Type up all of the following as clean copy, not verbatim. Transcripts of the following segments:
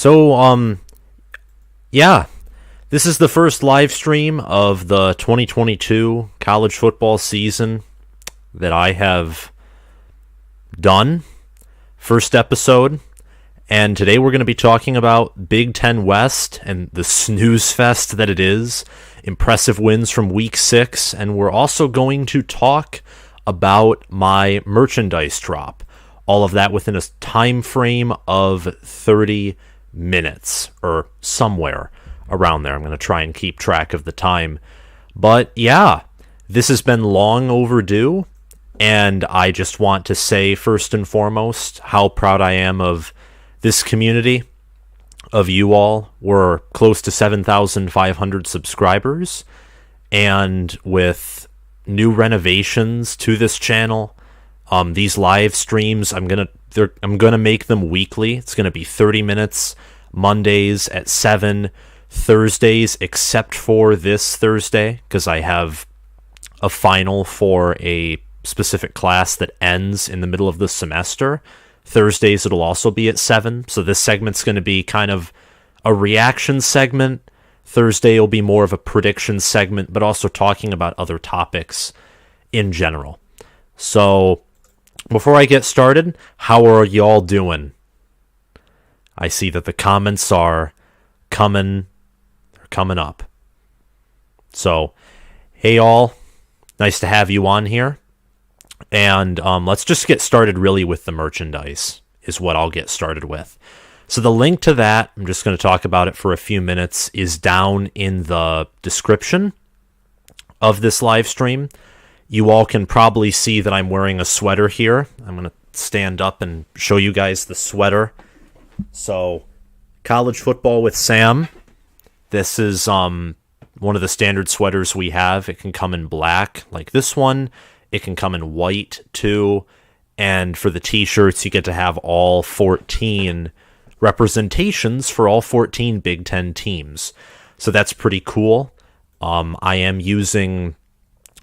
So, yeah, this is the first live stream of the 2022 college football season that I have done. First episode. And today we're going to be talking about Big Ten West and the snooze fest that it is. Impressive wins from Week 6. And we're also going to talk about my merchandise drop. All of that within a time frame of 30 minutes or somewhere around there. I'm going to try and keep track of the time. But yeah, this has been long overdue. And I just want to say first and foremost how proud I am of this community, of you all. We're close to 7,500 subscribers, and with new renovations to this channel, these live streams, I'm gonna make them weekly. It's gonna be 30 minutes, Mondays at 7, Thursdays except for this Thursday because I have a final for a specific class that ends in the middle of the semester. Thursdays it'll also be at 7, so this segment's going to be kind of a reaction segment. Thursday will be more of a prediction segment, but also talking about other topics in general. So, before I get started, how are y'all doing? I see that the comments are coming up. So, hey y'all, nice to have you on here. And let's just get started really with the merchandise is what I'll get started with. So the link to that, I'm just going to talk about it for a few minutes, is down in the description of this live stream. You all can probably see that I'm wearing a sweater here. I'm going to stand up and show you guys the sweater. So College Football with Sam. This is one of the standard sweaters we have. It can come in black like this one. It can come in white, too, and for the t-shirts, you get to have all 14 representations for all 14 Big Ten teams. So that's pretty cool. I'm using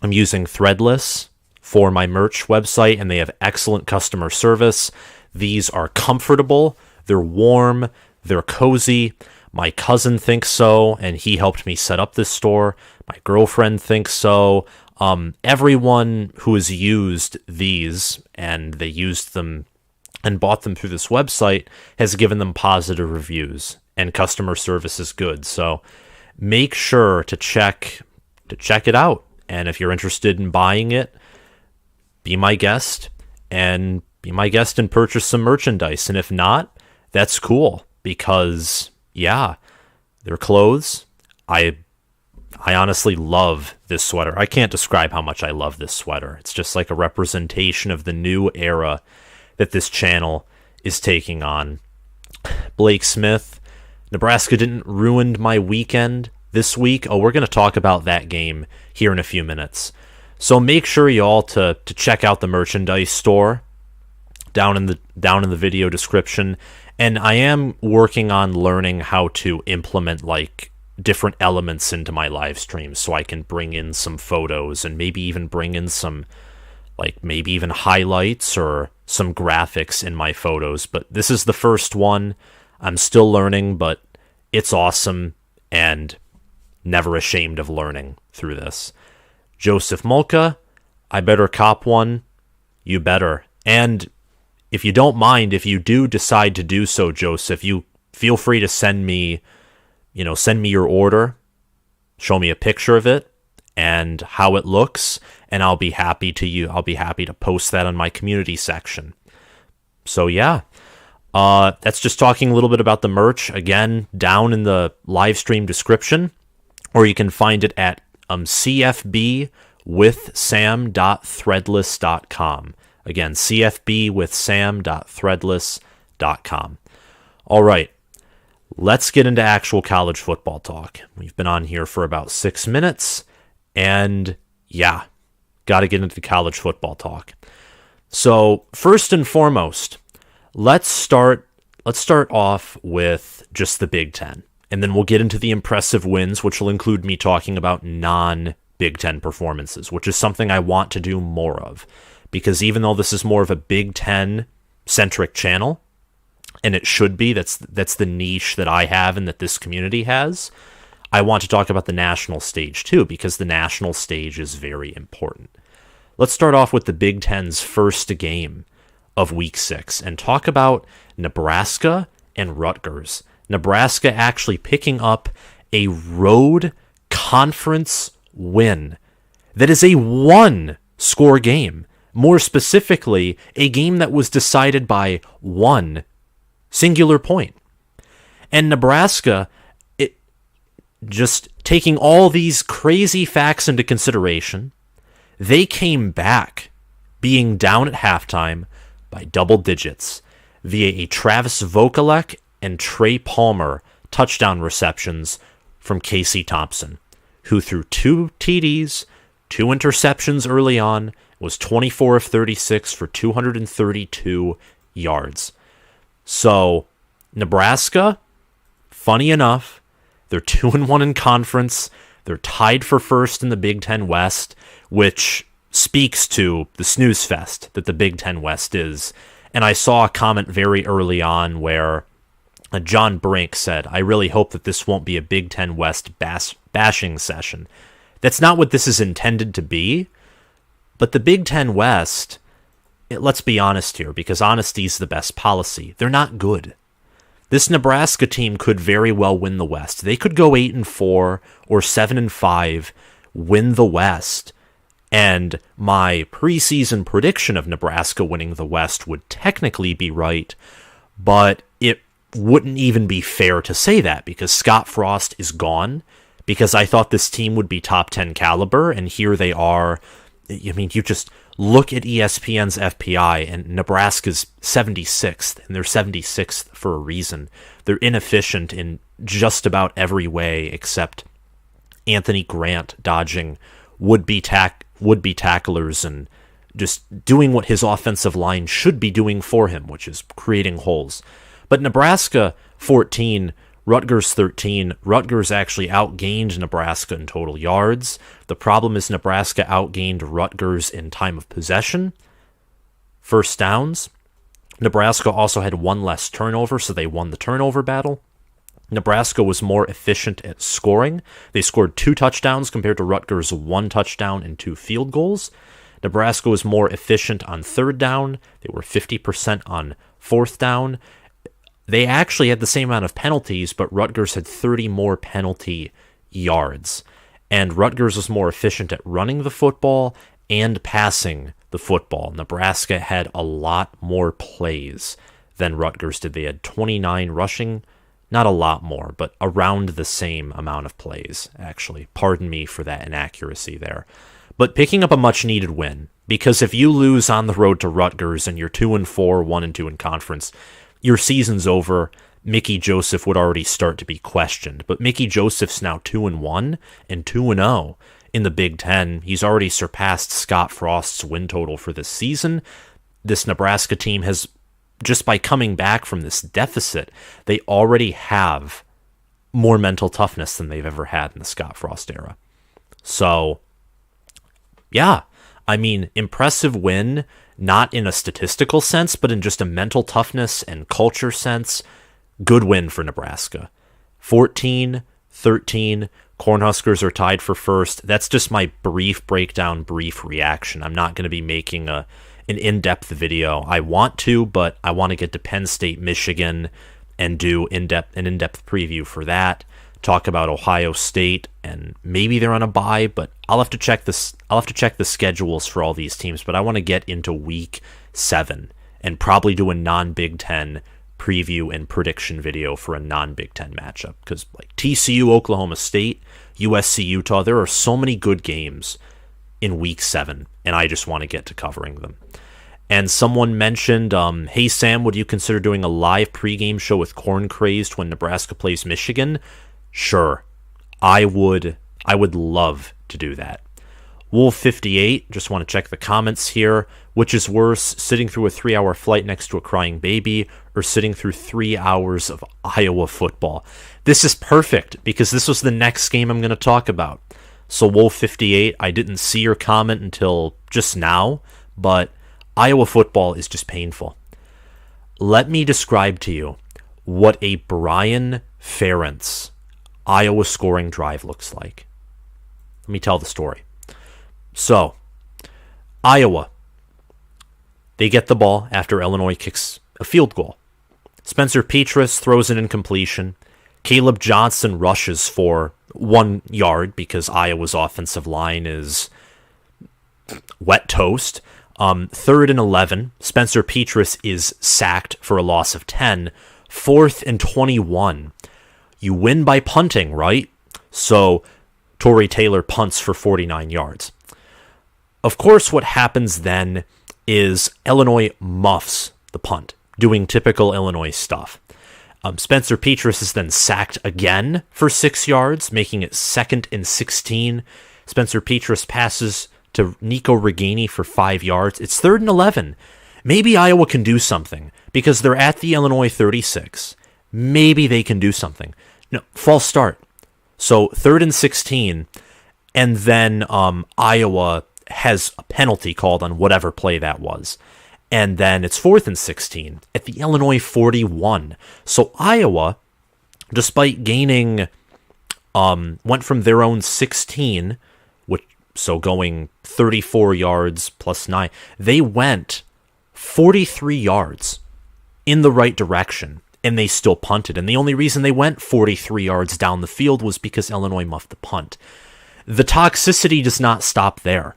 Threadless for my merch website, and they have excellent customer service. These are comfortable, they're warm, they're cozy. My cousin thinks so, and he helped me set up this store. My girlfriend thinks so. Everyone who has used these, and they used them and bought them through this website, has given them positive reviews, and customer service is good. So make sure to check it out. And if you're interested in buying it, be my guest and purchase some merchandise. And if not, that's cool because yeah, they're clothes. I honestly love this sweater. I can't describe how much I love this sweater. It's just like a representation of the new era that this channel is taking on. Blake Smith, Nebraska didn't ruin my weekend this week. Oh, we're going to talk about that game here in a few minutes. So make sure y'all to check out the merchandise store down in the video description. And I am working on learning how to implement like different elements into my live streams so I can bring in some photos and maybe even bring in some maybe even highlights or some graphics in my photos. But this is the first one. I'm still learning, but it's awesome and never ashamed of learning through this. Joseph Mulca, I better cop one. You better. And if you don't mind, if you do decide to do so, Joseph, you feel free to send me your order, show me a picture of it and how it looks, and I'll be happy to post that on my community section. So yeah, that's just talking a little bit about the merch. Again, down in the live stream description, or you can find it at cfbwithsam.threadless.com. Again, cfbwithsam.threadless.com. All right. Let's get into actual college football talk. We've been on here for about 6 minutes, and yeah, got to get into the college football talk. So first and foremost, let's start off with just the Big Ten, and then we'll get into the impressive wins, which will include me talking about non-Big Ten performances, which is something I want to do more of, because even though this is more of a Big Ten-centric channel, and it should be. That's the niche that I have and that this community has. I want to talk about the national stage too, because the national stage is very important. Let's start off with the Big Ten's first game of Week 6 and talk about Nebraska and Rutgers. Nebraska actually picking up a road conference win that is a one-score game. More specifically, a game that was decided by one singular point. And Nebraska, just taking all these crazy facts into consideration, they came back being down at halftime by double digits via a Travis Vokalek and Trey Palmer touchdown receptions from Casey Thompson, who threw 2 TDs, 2 interceptions early on, was 24 of 36 for 232 yards. So, Nebraska, funny enough, they're 2-1 in conference. They're tied for first in the Big Ten West, which speaks to the snooze fest that the Big Ten West is. And I saw a comment very early on where John Brink said, "I really hope that this won't be a Big Ten West bashing session." That's not what this is intended to be. But the Big Ten West, let's be honest here, because honesty is the best policy. They're not good. This Nebraska team could very well win the West. They could go 8-4 or 7-5, win the West. And my preseason prediction of Nebraska winning the West would technically be right, but it wouldn't even be fair to say that because Scott Frost is gone, because I thought this team would be top 10 caliber, and here they are. I mean, you just look at ESPN's FPI, and Nebraska's 76th, and they're 76th for a reason. They're inefficient in just about every way except Anthony Grant dodging would-be tacklers and just doing what his offensive line should be doing for him, which is creating holes. But Nebraska 14, Rutgers 13. Rutgers actually outgained Nebraska in total yards. The problem is Nebraska outgained Rutgers in time of possession. First downs. Nebraska also had 1 less turnover, so they won the turnover battle. Nebraska was more efficient at scoring. They scored 2 touchdowns compared to Rutgers' 1 touchdown and 2 field goals. Nebraska was more efficient on 3rd down. They were 50% on 4th down. They actually had the same amount of penalties, but Rutgers had 30 more penalty yards. And Rutgers was more efficient at running the football and passing the football. Nebraska had a lot more plays than Rutgers did. They had 29 rushing, not a lot more, but around the same amount of plays, actually. Pardon me for that inaccuracy there. But picking up a much-needed win, because if you lose on the road to Rutgers and you're 2-4, 1-2 in conference, your season's over. Mickey Joseph would already start to be questioned. But Mickey Joseph's now 2-1 and 2-0 in the Big Ten. He's already surpassed Scott Frost's win total for this season. This Nebraska team has, just by coming back from this deficit, they already have more mental toughness than they've ever had in the Scott Frost era. So, yeah, I mean, impressive win, not in a statistical sense, but in just a mental toughness and culture sense. Good win for Nebraska. 14-13, Cornhuskers are tied for first. That's just my brief breakdown, brief reaction. I'm not going to be making an in-depth video. I want to, but I want to get to Penn State, Michigan, and do an in-depth preview for that. Talk about Ohio State, and maybe they're on a bye, but I'll have to check this. I'll have to check the schedules for all these teams. But I want to get into Week 7 and probably do a non-Big Ten preview and prediction video for a non-Big Ten matchup, because like TCU, Oklahoma State, USC, Utah, there are so many good games in Week 7, and I just want to get to covering them. And someone mentioned, hey Sam, would you consider doing a live pregame show with Corn Crazed when Nebraska plays Michigan? Sure, I would love to do that. Wolf58, just want to check the comments here. Which is worse, sitting through a 3-hour flight next to a crying baby, or sitting through 3 hours of Iowa football? This is perfect, because this was the next game I'm going to talk about. So Wolf58, I didn't see your comment until just now, but Iowa football is just painful. let me describe to you what a Brian Ferentz Iowa scoring drive looks like. Let me tell the story. So, Iowa, they get the ball after Illinois kicks a field goal. Spencer Petras throws an incompletion. Caleb Johnson rushes for 1 yard because Iowa's offensive line is wet toast. 3rd and 11. Spencer Petras is sacked for a loss of 10. 4th and 21. You win by punting, right? So Torrey Taylor punts for 49 yards. Of course, what happens then is Illinois muffs the punt, doing typical Illinois stuff. Spencer Petras is then sacked again for 6 yards, making it 2nd and 16. Spencer Petras passes to Nico Reganey for 5 yards. It's 3rd and 11. Maybe Iowa can do something because they're at the Illinois 36. Maybe they can do something. No, false start. So 3rd and 16, and then Iowa has a penalty called on whatever play that was. And then it's 4th and 16 at the Illinois 41. So Iowa, despite gaining, went from their own 16, so going 34 yards plus 9, they went 43 yards in the right direction, and they still punted. And the only reason they went 43 yards down the field was because Illinois muffed the punt. The toxicity does not stop there,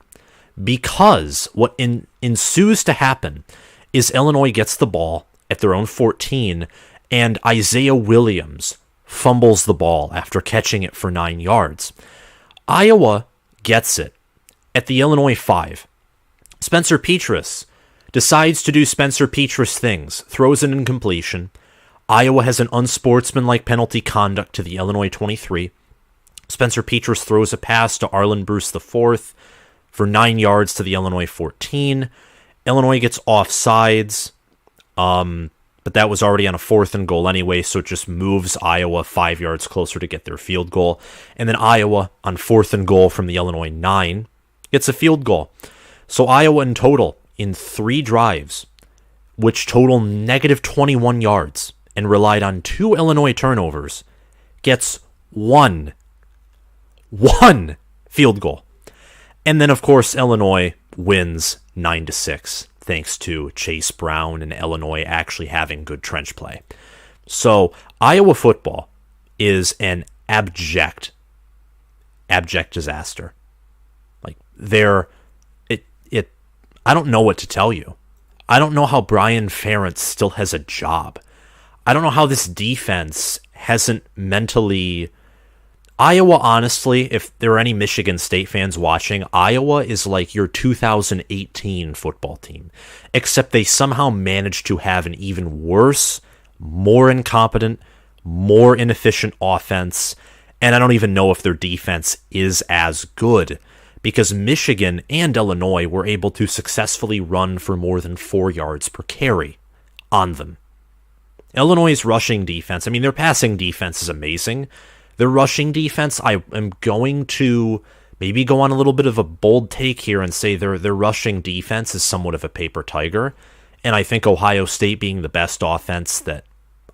because what ensues to happen is Illinois gets the ball at their own 14, and Isaiah Williams fumbles the ball after catching it for 9 yards. Iowa gets it at the Illinois 5. Spencer Petras decides to do Spencer Petras things, throws an incompletion. Iowa has an unsportsmanlike penalty conduct to the Illinois 23. Spencer Petras throws a pass to Arlen Bruce IV for 9 yards to the Illinois 14. Illinois gets offsides, but that was already on a 4th and goal anyway, so it just moves Iowa 5 yards closer to get their field goal. And then Iowa, on 4th and goal from the Illinois 9, gets a field goal. So Iowa in total, in 3 drives, which total negative 21 yards, and relied on 2 Illinois turnovers, gets one field goal. And then, of course, Illinois wins 9-6, thanks to Chase Brown and Illinois actually having good trench play. So Iowa football is an abject disaster. Like, I don't know what to tell you. I don't know how Brian Ferentz still has a job. I don't know how this defense hasn't mentally... Iowa, honestly, if there are any Michigan State fans watching, Iowa is like your 2018 football team, except they somehow managed to have an even worse, more incompetent, more inefficient offense, and I don't even know if their defense is as good, because Michigan and Illinois were able to successfully run for more than 4 yards per carry on them. Illinois' rushing defense, I mean, their passing defense is amazing. Their rushing defense, I am going to maybe go on a little bit of a bold take here and say their rushing defense is somewhat of a paper tiger. And I think Ohio State being the best offense that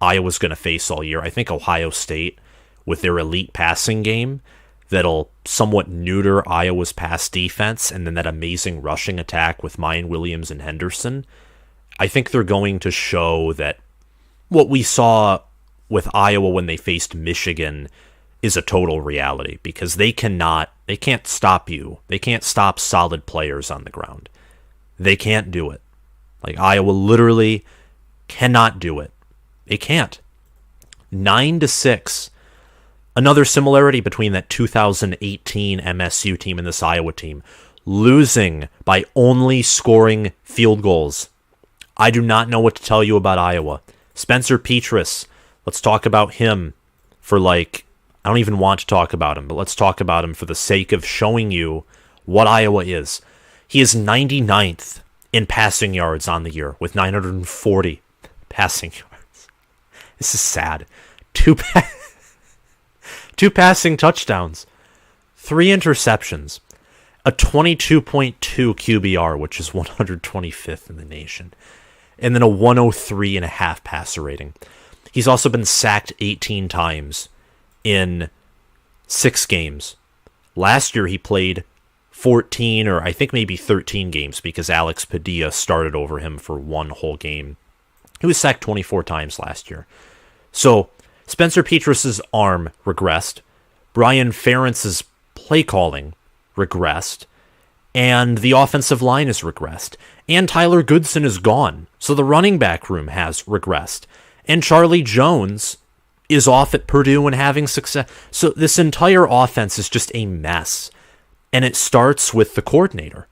Iowa's going to face all year, I think Ohio State, with their elite passing game, that'll somewhat neuter Iowa's pass defense, and then that amazing rushing attack with Mayan Williams and Henderson, I think they're going to show that what we saw with Iowa when they faced Michigan is a total reality, because they can't stop you. They can't stop solid players on the ground. They can't do it. Like, Iowa literally cannot do it. They can't. 9-6. Another similarity between that 2018 MSU team and this Iowa team. Losing by only scoring field goals. I do not know what to tell you about Iowa. Spencer Petras, let's talk about him for I don't even want to talk about him, but let's talk about him for the sake of showing you what Iowa is. He is 99th in passing yards on the year with 940 passing yards. This is sad. Two passing touchdowns, 3 interceptions, a 22.2 QBR, which is 125th in the nation. and then a 103.5 passer rating. He's also been sacked 18 times in 6 games. Last year he played 14 or I think maybe 13 games because Alex Padilla started over him for one whole game. He was sacked 24 times last year. So Spencer Petrus's arm regressed. Brian Ferentz's play calling regressed. And the offensive line has regressed. And Tyler Goodson is gone. So the running back room has regressed. And Charlie Jones is off at Purdue and having success. So this entire offense is just a mess. And it starts with the coordinator.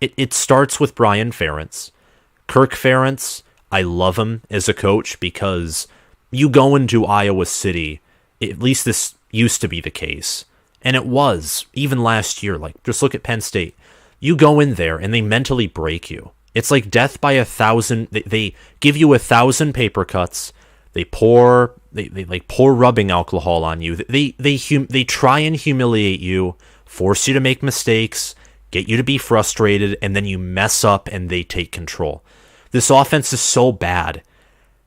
It starts with Brian Ferentz. Kirk Ferentz, I love him as a coach because you go into Iowa City, at least this used to be the case, and it was, even last year, like, just look at Penn State. You go in there and they mentally break you. It's like death by 1,000. They give you 1,000 paper cuts. They pour rubbing alcohol on you. They try and humiliate you, force you to make mistakes, get you to be frustrated, and then you mess up and they take control. This offense is so bad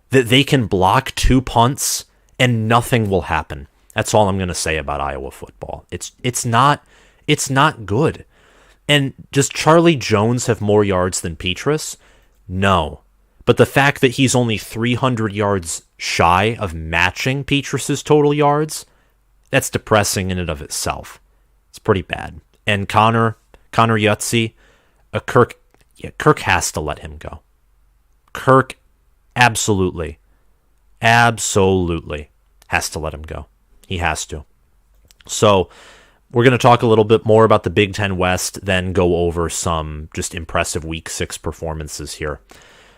that they can block 2 punts and nothing will happen. That's all I'm going to say about Iowa football. It's not good. And does Charlie Jones have more yards than Petrus? No. But the fact that he's only 300 yards shy of matching Petrus's total yards, that's depressing in and of itself. It's pretty bad. And Connor Yutzy, Kirk has to let him go. Kirk absolutely has to let him go. He has to. So we're going to talk a little bit more about the Big Ten West, then go over some just impressive Week 6 performances here.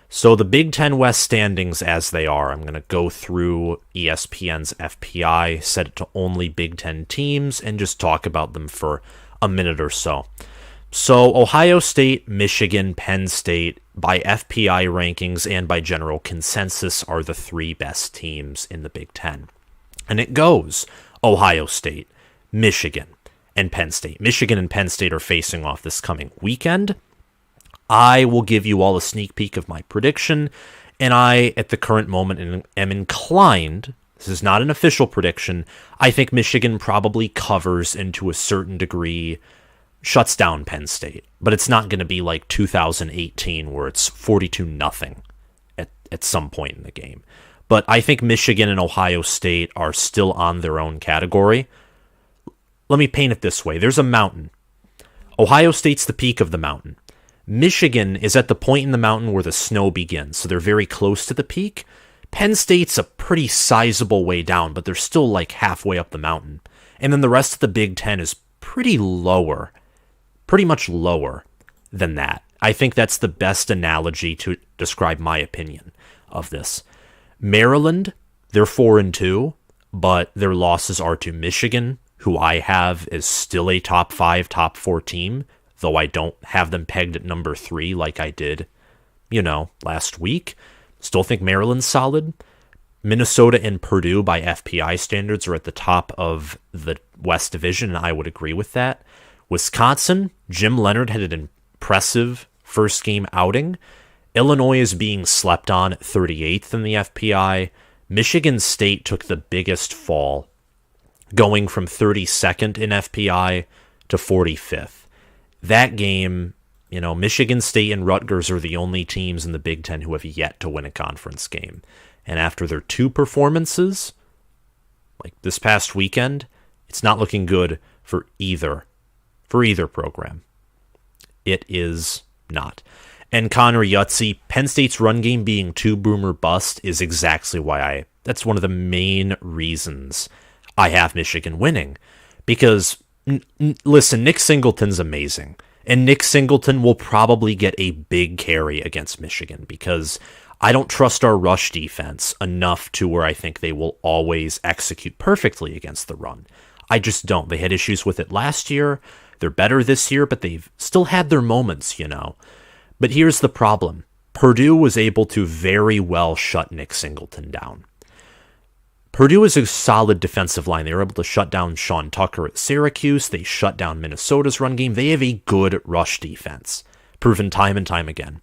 So the Big Ten West standings as they are, I'm going to go through ESPN's FPI, set it to only Big Ten teams, and just talk about them for a minute or so. So Ohio State, Michigan, Penn State, by FPI rankings and by general consensus, are the 3 best teams in the Big Ten. And it goes Ohio State, Michigan, and Penn State. Michigan and Penn State are facing off this coming weekend. I will give you all a sneak peek of my prediction, and I, at the current moment, am inclined, this is not an official prediction, I think Michigan probably covers and to a certain degree shuts down Penn State. But it's not going to be like 2018 where it's 42-0 at some point in the game. But I think Michigan and Ohio State are still on their own category. Let me paint it this way. There's a mountain. Ohio State's the peak of the mountain. Michigan is at the point in the mountain where the snow begins, so they're very close to the peak. Penn State's a pretty sizable way down, but they're still like halfway up the mountain. And then the rest of the Big Ten is pretty much lower than that. I think that's the best analogy to describe my opinion of this. Maryland, they're 4-2, but their losses are to Michigan, who I have as still a top 5, top 4 team, though I don't have them pegged at number 3 like I did, last week. Still think Maryland's solid. Minnesota and Purdue, by FPI standards, are at the top of the West Division, and I would agree with that. Wisconsin, Jim Leonard had an impressive first game outing. Illinois is being slept on at 38th in the FPI. Michigan State took the biggest fall, going from 32nd in FPI to 45th. That game, Michigan State and Rutgers are the only teams in the Big Ten who have yet to win a conference game. And after their 2 performances, like this past weekend, it's not looking good for either program. It is not. And Connor Yutzy, Penn State's run game being 2 boom or bust is exactly why that's one of the main reasons I have Michigan winning. Because, listen, Nick Singleton's amazing. And Nick Singleton will probably get a big carry against Michigan because I don't trust our rush defense enough to where I think they will always execute perfectly against the run. I just don't. They had issues with it last year. They're better this year, but they've still had their moments, But here's the problem. Purdue was able to very well shut Nick Singleton down. Purdue is a solid defensive line. They were able to shut down Sean Tucker at Syracuse. They shut down Minnesota's run game. They have a good rush defense, proven time and time again.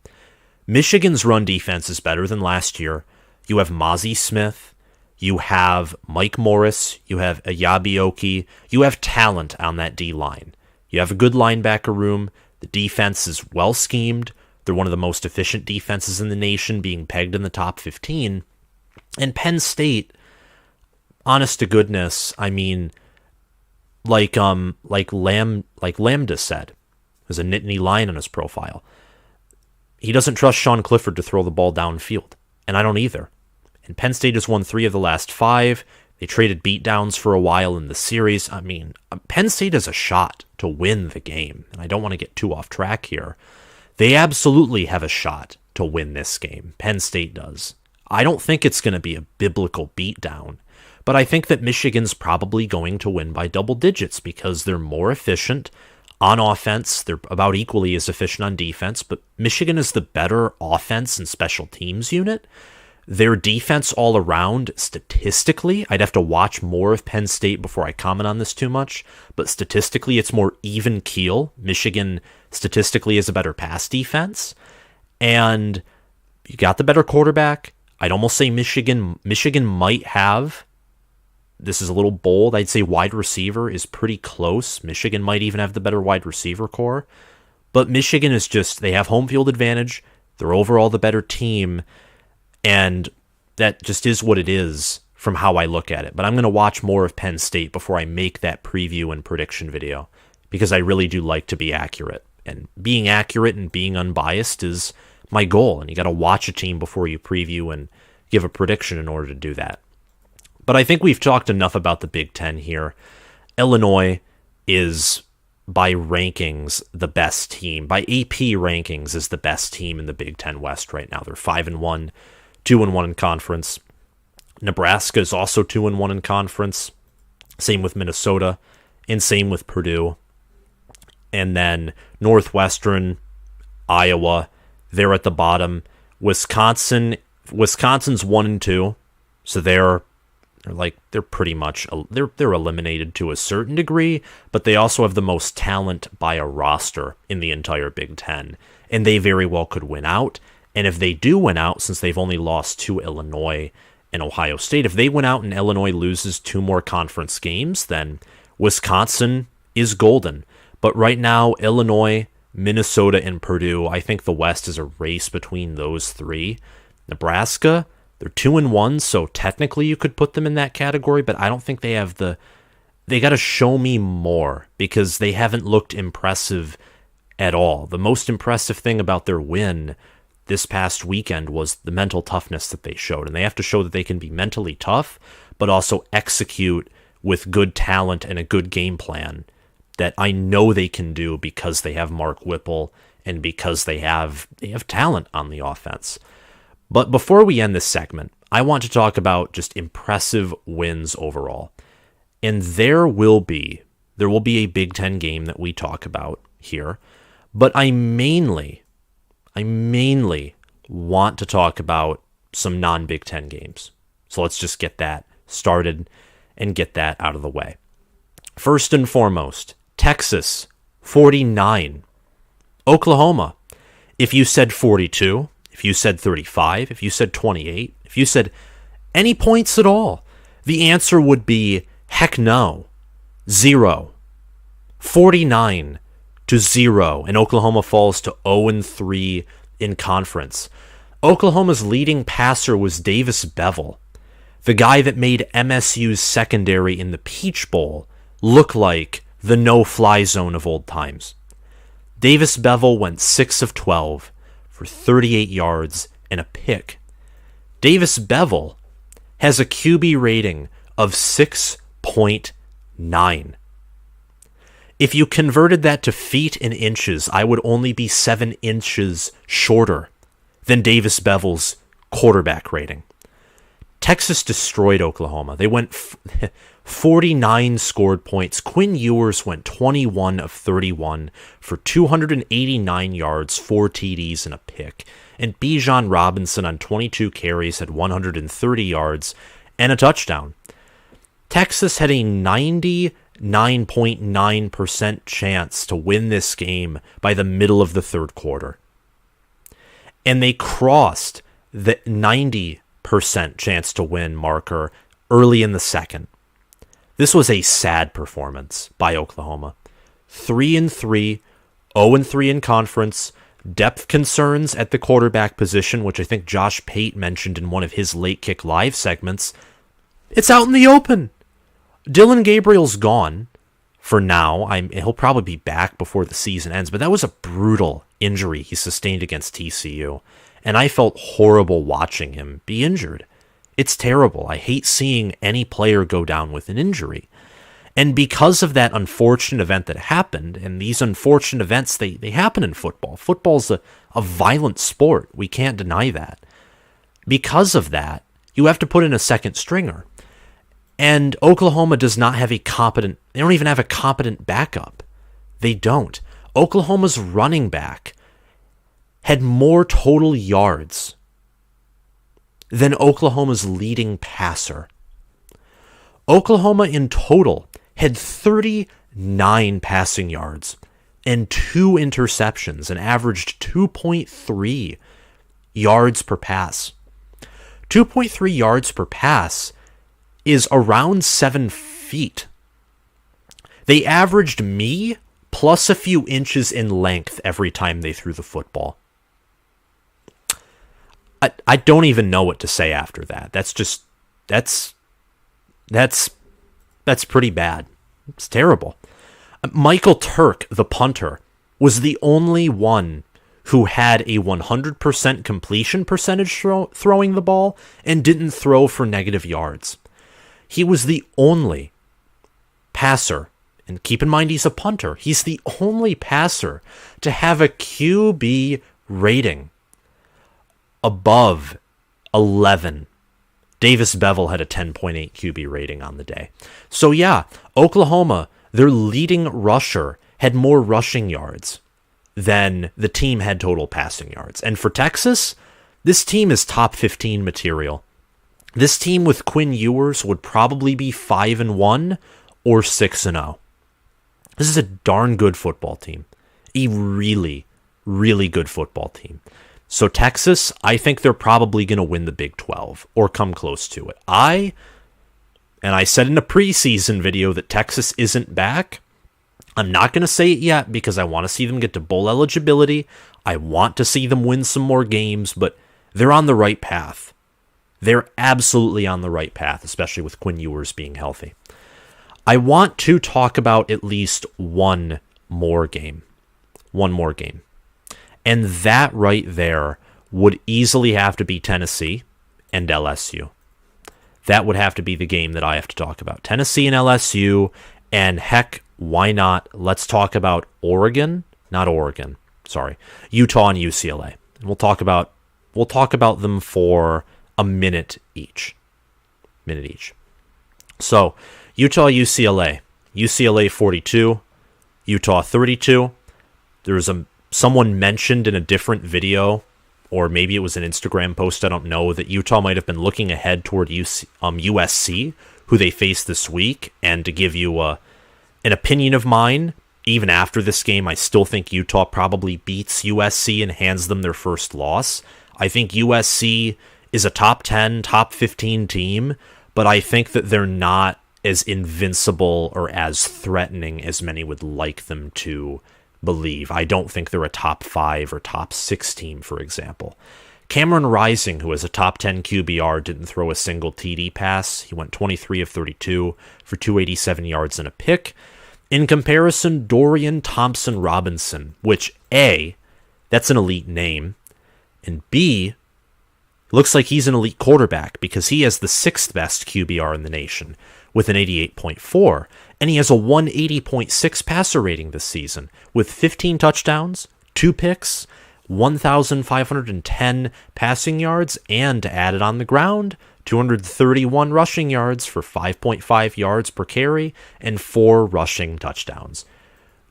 Michigan's run defense is better than last year. You have Mozzie Smith. You have Mike Morris. You have Ayabioki. You have talent on that D-line. You have a good linebacker room. The defense is well schemed. They're one of the most efficient defenses in the nation, being pegged in the top 15. And Penn State, honest to goodness, I mean, like Lambda said, there's a Nittany Lion on his profile. He doesn't trust Sean Clifford to throw the ball downfield, and I don't either. And Penn State has won 3 of the last 5. They traded beatdowns for a while in the series. I mean, Penn State has a shot to win the game, and I don't want to get too off track here. They absolutely have a shot to win this game. Penn State does. I don't think it's going to be a biblical beatdown, but I think that Michigan's probably going to win by double digits because they're more efficient on offense. They're about equally as efficient on defense, but Michigan is the better offense and special teams unit. Their defense all around, statistically, I'd have to watch more of Penn State before I comment on this too much, but statistically it's more even keel. Michigan statistically is a better pass defense, and you got the better quarterback. I'd almost say Michigan might have, this is a little bold, I'd say wide receiver is pretty close. Michigan might even have the better wide receiver core, but Michigan is just, they have home field advantage. They're overall the better team. And that just is what it is from how I look at it. But I'm going to watch more of Penn State before I make that preview and prediction video, because I really do like to be accurate. And being accurate and being unbiased is my goal. And you got to watch a team before you preview and give a prediction in order to do that. But I think we've talked enough about the Big Ten here. Illinois is, by rankings, the best team. By AP rankings, is the best team in the Big Ten West right now. They're 5-1. 2-1 in conference. Nebraska is also 2-1 in conference. Same with Minnesota, and same with Purdue. And then Northwestern, Iowa, they're at the bottom. Wisconsin's 1-2, so they're pretty much they're eliminated to a certain degree, but they also have the most talent by a roster in the entire Big Ten, and they very well could win out. And if they do win out, since they've only lost to Illinois and Ohio State, if they win out and Illinois loses 2 more conference games, then Wisconsin is golden. But right now, Illinois, Minnesota, and Purdue, I think the West is a race between those 3. Nebraska, they're 2-1, so technically you could put them in that category, but I don't think they have they got to show me more because they haven't looked impressive at all. The most impressive thing about their win this past weekend was the mental toughness that they showed. And they have to show that they can be mentally tough, but also execute with good talent and a good game plan that I know they can do because they have Mark Whipple and because they have talent on the offense. But before we end this segment, I want to talk about just impressive wins overall. And there will be a Big Ten game that we talk about here, but I mainly want to talk about some non-Big Ten games. So let's just get that started and get that out of the way. First and foremost, Texas, 49. Oklahoma, if you said 42, if you said 35, if you said 28, if you said any points at all, the answer would be heck no. 0. 49 to 0, and Oklahoma falls to 0-3 in conference. Oklahoma's leading passer was Davis Bevell, the guy that made MSU's secondary in the Peach Bowl look like the no-fly zone of old times. Davis Bevell went 6 of 12 for 38 yards and a pick. Davis Bevell has a QB rating of 6.9. If you converted that to feet and inches, I would only be 7 inches shorter than Davis Bevell's quarterback rating. Texas destroyed Oklahoma. They went 49 scored points. Quinn Ewers went 21 of 31 for 289 yards, 4 TDs, and a pick. And Bijan Robinson on 22 carries had 130 yards and a touchdown. Texas had a 99.9% chance to win this game by the middle of the third quarter. and they crossed the 90% chance to win marker early in the second. This was a sad performance by Oklahoma. 3-3, 0-3 in conference, depth concerns at the quarterback position, which I think Josh Pate mentioned in one of his Late Kick Live segments. It's out in the open. Dylan Gabriel's gone for now. He'll probably be back before the season ends, but that was a brutal injury he sustained against TCU, and I felt horrible watching him be injured. It's terrible. I hate seeing any player go down with an injury. And because of that unfortunate event that happened, and these unfortunate events, they happen in football. Football's a violent sport. We can't deny that. Because of that, you have to put in a second stringer. And Oklahoma does not have they don't even have a competent backup. They don't. Oklahoma's running back had more total yards than Oklahoma's leading passer. Oklahoma in total had 39 passing yards and 2 interceptions and averaged 2.3 yards per pass. 2.3 yards per pass is around 7 feet. They averaged me plus a few inches in length every time they threw the football. I don't even know what to say after that. That's pretty bad. It's terrible. Michael Turk, the punter, was the only one who had a 100% completion percentage throwing the ball and didn't throw for negative yards. He was the only passer, and keep in mind he's a punter, he's the only passer to have a QB rating above 11. Davis Bevel had a 10.8 QB rating on the day. So yeah, Oklahoma, their leading rusher, had more rushing yards than the team had total passing yards. And for Texas, this team is top 15 material. This team with Quinn Ewers would probably be 5-1 or 6-0. This is a darn good football team. A really, really good football team. So Texas, I think they're probably going to win the Big 12 or come close to it. I said in a preseason video that Texas isn't back. I'm not going to say it yet because I want to see them get to bowl eligibility. I want to see them win some more games, but they're on the right path. They're absolutely on the right path, especially with Quinn Ewers being healthy. I want to talk about at least one more game. One more game. And that right there would easily have to be Tennessee and LSU. That would have to be the game that I have to talk about. Tennessee and LSU, and heck, why not? Let's talk about Utah and UCLA. And we'll talk about them for a minute each. So, Utah, UCLA. UCLA 42, Utah 32. There's someone mentioned in a different video, or maybe it was an Instagram post, I don't know, that Utah might have been looking ahead toward USC, who they face this week. And to give you an opinion of mine, even after this game, I still think Utah probably beats USC and hands them their first loss. I think USC is a top 10, top 15 team, but I think that they're not as invincible or as threatening as many would like them to believe. I don't think they're a top 5 or top 6 team, for example. Cameron Rising, who has a top 10 QBR, didn't throw a single TD pass. He went 23 of 32 for 287 yards and a pick. In comparison, Dorian Thompson-Robinson, which A, that's an elite name, and B, looks like he's an elite quarterback because he has the 6th best QBR in the nation with an 88.4, and he has a 180.6 passer rating this season with 15 touchdowns, 2 picks, 1,510 passing yards, and to add it on the ground, 231 rushing yards for 5.5 yards per carry and 4 rushing touchdowns.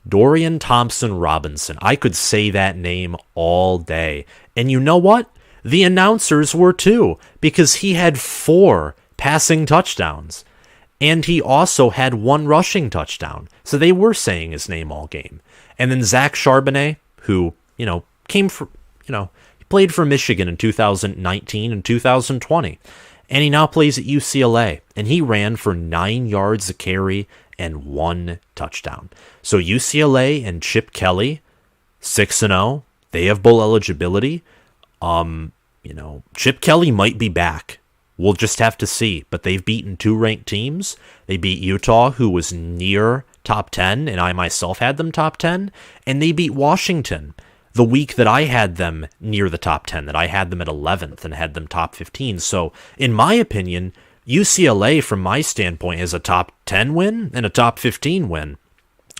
Dorian Thompson-Robinson. I could say that name all day. And you know what? The announcers were too, because he had 4 passing touchdowns. And he also had 1 rushing touchdown. So they were saying his name all game. And then Zach Charbonnet, who, came from, Played for Michigan in 2019 and 2020. And he now plays at UCLA. And he ran for 9 yards a carry and 1 touchdown. So UCLA and Chip Kelly, 6-0. They have bowl eligibility. Chip Kelly might be back. We'll just have to see. But they've beaten 2 ranked teams. They beat Utah, who was near top 10, and I myself had them top 10. And they beat Washington the week that I had them near the top 10, that I had them at 11th and had them top 15. So, in my opinion, UCLA, from my standpoint, has a top 10 win and a top 15 win.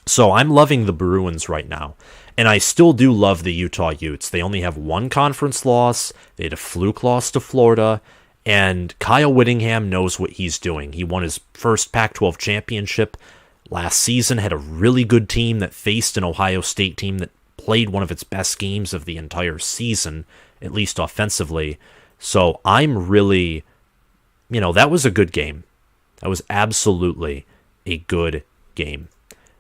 So I'm loving the Bruins right now. And I still do love the Utah Utes. They only have 1 conference loss. They had a fluke loss to Florida. And Kyle Whittingham knows what he's doing. He won his first Pac-12 championship last season, had a really good team that faced an Ohio State team that played one of its best games of the entire season, at least offensively. So I'm really, that was a good game. That was absolutely a good game.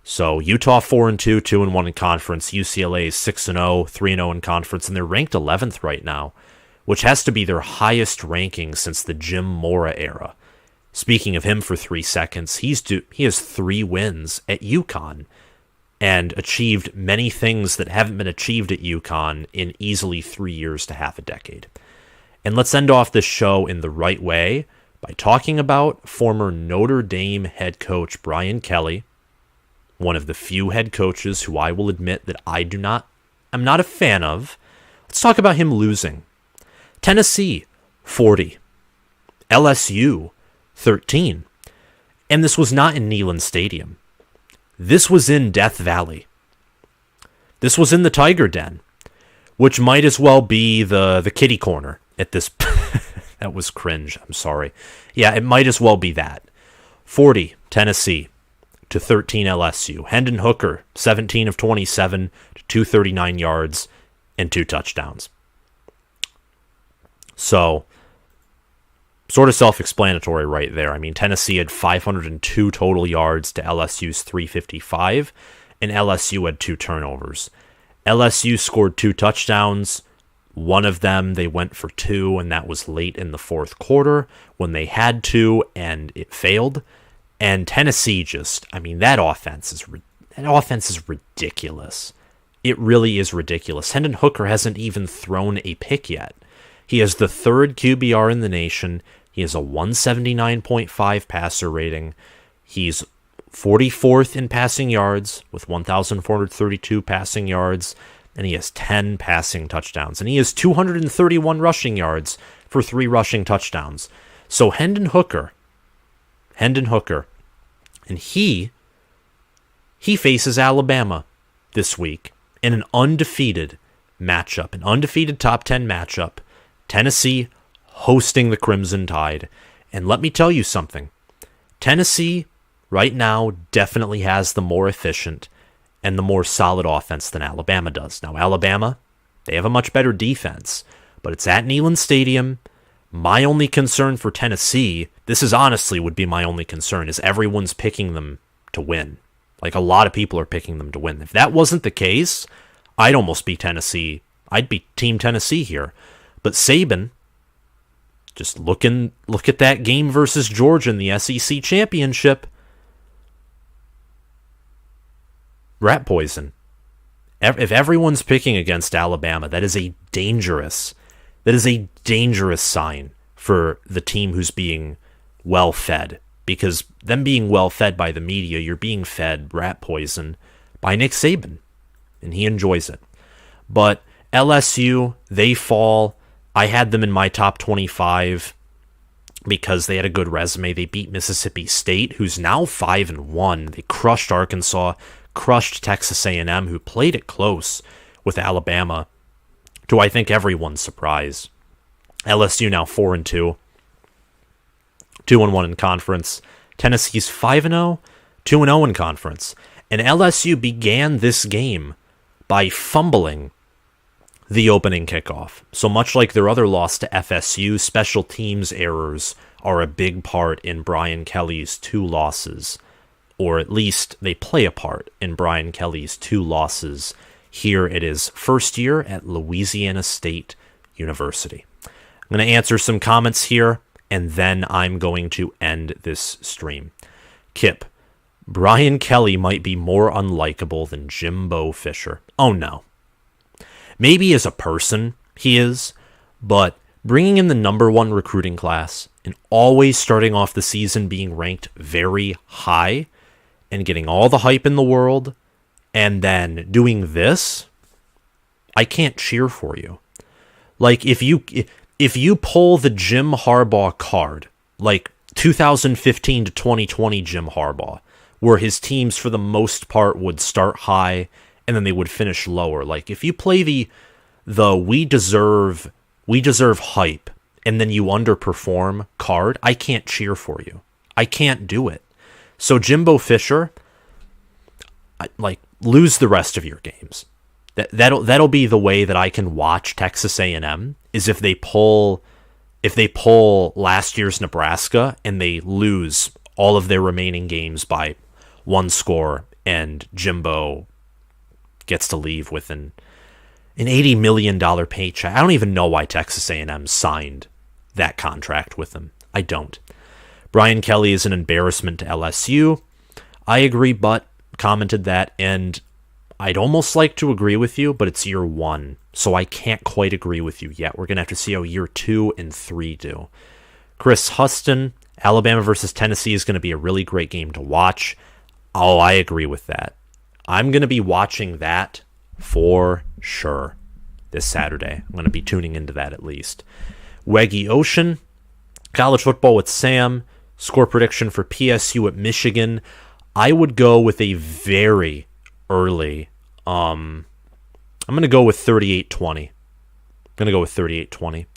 So Utah 4-2, 2-1 in conference. UCLA is 6-0, 3-0 in conference, and they're ranked 11th right now, which has to be their highest ranking since the Jim Mora era. Speaking of him for 3 seconds, he has 3 wins at UConn and achieved many things that haven't been achieved at UConn in easily 3 years to half a decade. And let's end off this show in the right way by talking about former Notre Dame head coach Brian Kelly, one of the few head coaches who I will admit that I'm not a fan of. Let's talk about him losing. Tennessee, 40. LSU, 13. And this was not in Neyland Stadium. This was in Death Valley. This was in the Tiger Den, which might as well be the kitty corner at this. That was cringe. I'm sorry. Yeah, it might as well be that. 40, Tennessee to 13 LSU. Hendon Hooker, 17 of 27 to 239 yards and 2 touchdowns. So, sort of self-explanatory right there. I mean, Tennessee had 502 total yards to LSU's 355, and LSU had 2 turnovers. LSU scored 2 touchdowns. One of them, they went for 2, and that was late in the fourth quarter when they had to, and it failed. And Tennessee that offense is ridiculous. It really is ridiculous. Hendon Hooker hasn't even thrown a pick yet. He has the 3rd QBR in the nation. He has a 179.5 passer rating. He's 44th in passing yards with 1,432 passing yards, and he has 10 passing touchdowns. And he has 231 rushing yards for 3 rushing touchdowns. So Hendon Hooker, and he faces Alabama this week in an undefeated matchup, an undefeated top 10 matchup. Tennessee hosting the Crimson Tide. And let me tell you something. Tennessee right now definitely has the more efficient and the more solid offense than Alabama does. Now, Alabama, they have a much better defense, but it's at Neyland Stadium. My only concern for Tennessee, this is honestly would be my only concern, is everyone's picking them to win. Like, a lot of people are picking them to win. If that wasn't the case, I'd almost be Tennessee. I'd be Team Tennessee here. But Saban, just look at that game versus Georgia in the SEC championship. Rat poison. If everyone's picking against Alabama, that is a dangerous sign for the team who's being well fed. Because them being well fed by the media, you're being fed rat poison by Nick Saban, and he enjoys it. But LSU, they fall. I had them in my top 25 because they had a good resume. They beat Mississippi State, who's now 5-1. They crushed Arkansas, crushed Texas A&M, who played it close with Alabama, to I think everyone's surprise. LSU now 4-2, 2-1 in conference. Tennessee's 5-0, 2-0 in conference. And LSU began this game by fumbling the opening kickoff. So much like their other loss to FSU, special teams errors are a big part in Brian Kelly's 2 losses, or at least they play a part in Brian Kelly's 2 losses. Here it is first year at Louisiana State University. I'm going to answer some comments here, and then I'm going to end this stream. Kip, Brian Kelly might be more unlikable than Jimbo Fisher. Oh no. Maybe as a person he is, but bringing in the number one recruiting class and always starting off the season being ranked very high and getting all the hype in the world and then doing this, I can't cheer for you. Like, if you pull the Jim Harbaugh card, like 2015 to 2020 Jim Harbaugh, where his teams for the most part would start high and then they would finish lower. Like, if you play the we deserve hype and then you underperform card, I can't cheer for you. I can't do it. So Jimbo Fisher, lose the rest of your games. That'll be the way that I can watch Texas A&M, is if they pull last year's Nebraska and they lose all of their remaining games by one score and Jimbo gets to leave with an $80 million paycheck. I don't even know why Texas A&M signed that contract with him. I don't. Brian Kelly is an embarrassment to LSU. I agree, but commented that, and I'd almost like to agree with you, but it's year one, so I can't quite agree with you yet. We're going to have to see how year 2 and 3 do. Chris Huston, Alabama versus Tennessee is going to be a really great game to watch. Oh, I agree with that. I'm going to be watching that for sure this Saturday. I'm going to be tuning into that at least. Weggy Ocean, college football with Sam, score prediction for PSU at Michigan. I would go with a very early, I'm going to go with 38-20.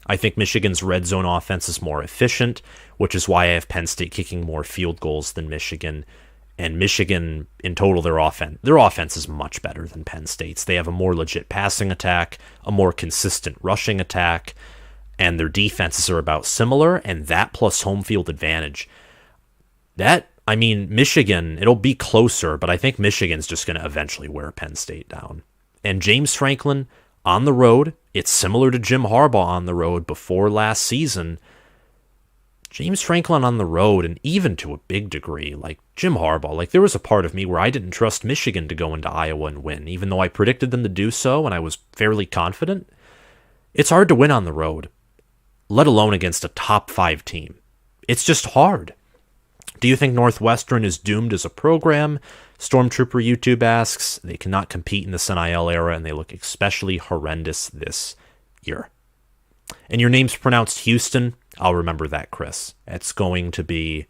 I think Michigan's red zone offense is more efficient, which is why I have Penn State kicking more field goals than Michigan. And Michigan, in total, their offense is much better than Penn State's. They have a more legit passing attack, a more consistent rushing attack, and their defenses are about similar, and that plus home field advantage. Michigan, it'll be closer, but I think Michigan's just going to eventually wear Penn State down. And James Franklin on the road, it's similar to Jim Harbaugh on the road before last season. James Franklin on the road, and even to a big degree, like Jim Harbaugh, there was a part of me where I didn't trust Michigan to go into Iowa and win, even though I predicted them to do so and I was fairly confident. It's hard to win on the road, let alone against a top 5 team. It's just hard. Do you think Northwestern is doomed as a program? Stormtrooper YouTube asks. They cannot compete in this NIL era, and they look especially horrendous this year. And your name's pronounced Houston. I'll remember that, Chris. That's going to be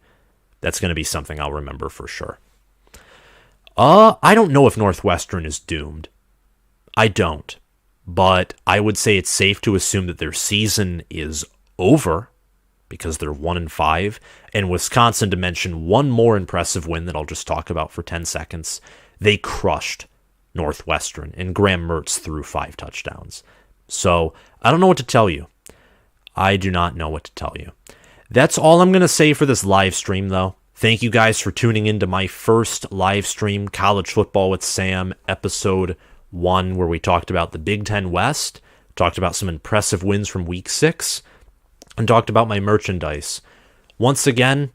something I'll remember for sure. I don't know if Northwestern is doomed. I don't. But I would say it's safe to assume that their season is over because they're 1-5. And Wisconsin, to mention one more impressive win that I'll just talk about for 10 seconds, they crushed Northwestern, and Graham Mertz threw 5 touchdowns. So I don't know what to tell you. I do not know what to tell you. That's all I'm going to say for this live stream, though. Thank you guys for tuning into my first live stream, College Football with Sam, episode 1, where we talked about the Big Ten West, talked about some impressive wins from Week 6, and talked about my merchandise. Once again,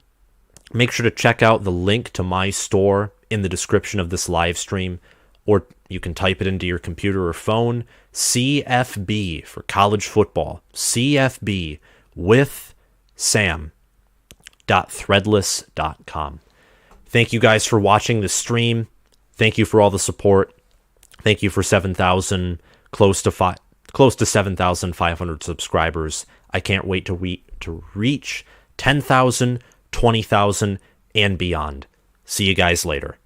make sure to check out the link to my store in the description of this live stream, or you can type it into your computer or phone. CFB for college football. CFB with Sam.threadless.com. Thank you guys for watching this stream. Thank you for all the support. Thank you for 7,000, close to 7,500 subscribers. I can't wait to reach 10,000, 20,000, and beyond. See you guys later.